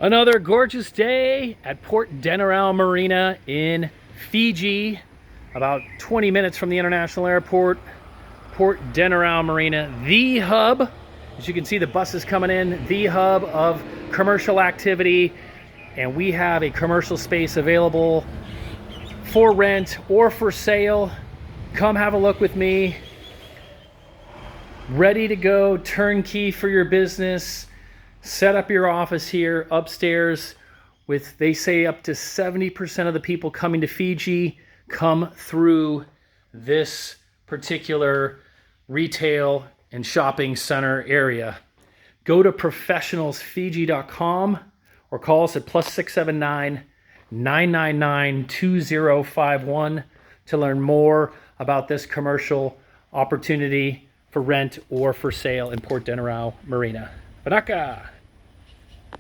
Another gorgeous day at Port Denarau Marina in Fiji, about 20 minutes from the international airport. Port Denarau Marina, the hub, as you can see the buses coming in, the hub of commercial activity, and we have a commercial space available for rent or for sale. Come have a look with me. Ready to go, turnkey for your business. Set up your office here upstairs with, they say, up to 70% of the people coming to Fiji come through this particular retail and shopping center area. Go to professionalsfiji.com or call us at +679 999 2051 to learn more about this commercial opportunity for rent or for sale in Port Denarau Marina. Banaka!